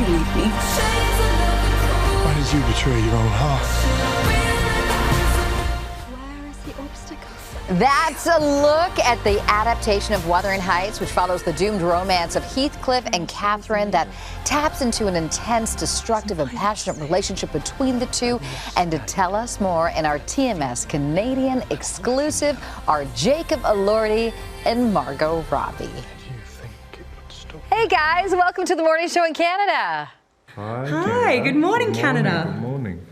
leave me. Why did you betray your own heart? Where is the obstacle? That's a look at the adaptation of Wuthering Heights, which follows the doomed romance of Heathcliff and Catherine that taps into an intense, destructive, and passionate relationship between the two. And to tell us more in our TMS Canadian exclusive are Jacob Elordi and Margot Robbie. Hey guys, welcome to the morning show in Canada. Hi, good morning, Canada. Good morning.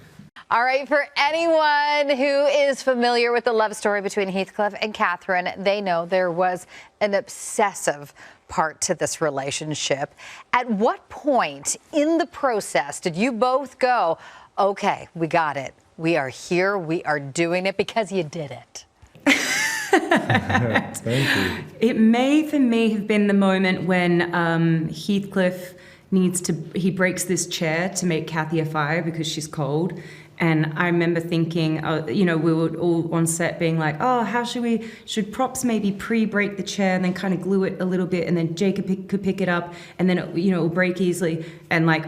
All right, for anyone who is familiar with the love story between Heathcliff and Catherine, they know there was an obsessive part to this relationship. At what point in the process did you both go, okay, we got it. We are here, we are doing it, because you did it? Thank you. It may, for me, have been the moment when Heathcliff he breaks this chair to make Kathy a fire because she's cold. And I remember thinking, we were all on set being like, oh, should props maybe pre-break the chair and then kind of glue it a little bit, and then Jacob could pick it up, and then it'll break easily. And like,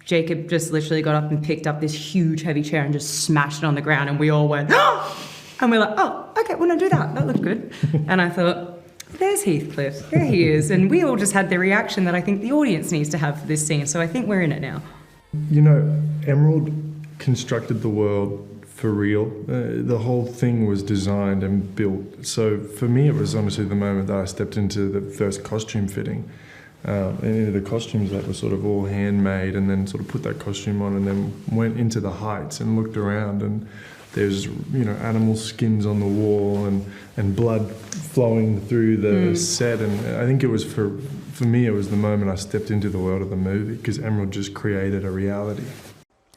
Jacob just literally got up and picked up this huge heavy chair and just smashed it on the ground, and we all went, oh! And we're like, oh, okay, we'll not do that. That looked good. And I thought, there's Heathcliff, there he is. And we all just had the reaction that I think the audience needs to have for this scene. So I think we're in it now. You know, Emerald constructed the world for real. The whole thing was designed and built. So for me, it was honestly the moment that I stepped into the first costume fitting, and into the costumes that were sort of all handmade, and then sort of put that costume on, and then went into the heights and looked around, and there's animal skins on the wall and blood flowing through the set, and I think it was for me it was the moment I stepped into the world of the movie, because Emerald just created a reality.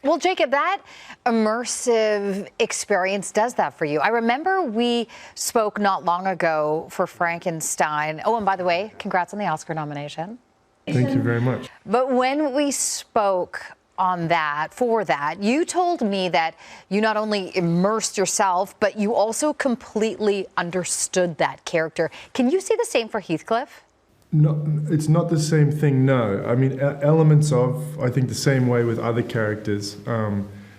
Well, Jacob, that immersive experience does that for you. I remember we spoke not long ago for Frankenstein. Oh, and by the way, congrats on the Oscar nomination. Thank you very much. But when we spoke on for that, you told me that you not only immersed yourself, but you also completely understood that character. Can you say the same for Heathcliff? No, it's not the same thing, no. I mean, elements of, I think, the same way with other characters,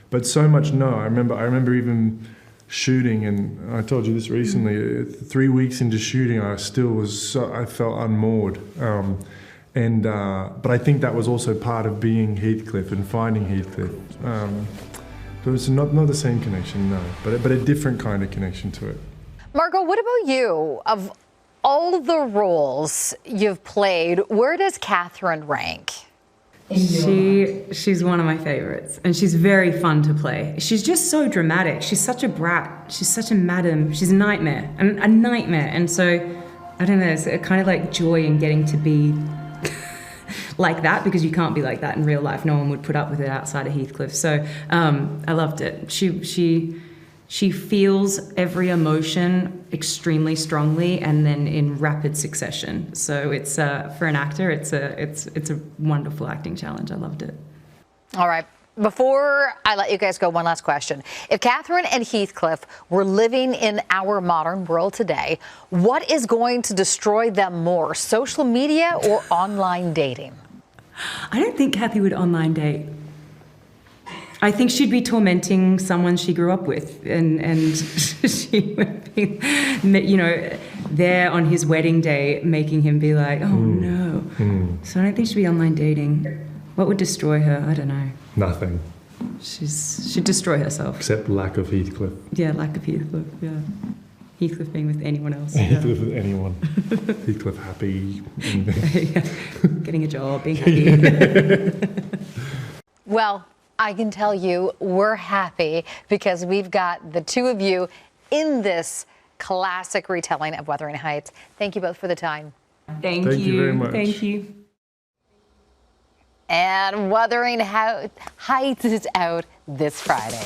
but so much no. I remember even shooting, and I told you this recently, 3 weeks into shooting, I felt unmoored. But I think that was also part of being Heathcliff and finding Heathcliff. But it's not the same connection, no, but a different kind of connection to it. Margot, what about you? Of all the roles you've played, where does Catherine rank? She's one of my favorites, and she's very fun to play. She's just so dramatic. She's such a brat. She's such a madam. She's a nightmare, and so I don't know. It's kind of like joy in getting to be like that, because you can't be like that in real life. No one would put up with it outside of Heathcliff. So I loved it. She feels every emotion extremely strongly and then in rapid succession. So it's for an actor, it's a wonderful acting challenge. I loved it. All right. Before I let you guys go, one last question. If Catherine and Heathcliff were living in our modern world today, what is going to destroy them more, social media or online dating? I don't think Kathy would online date. I think she'd be tormenting someone she grew up with, and she would be, there on his wedding day, making him be like, oh no. So I don't think she'd be online dating. What would destroy her? I don't know. Nothing. She'd destroy herself. Except lack of Heathcliff. Yeah, lack of Heathcliff, yeah. Heathcliff being with anyone else. Heathcliff with anyone. Heathcliff happy. Getting a job, being happy. Well, I can tell you we're happy because we've got the two of you in this classic retelling of Wuthering Heights. Thank you both for the time. Thank you very much. Thank you. And Wuthering Heights is out this Friday.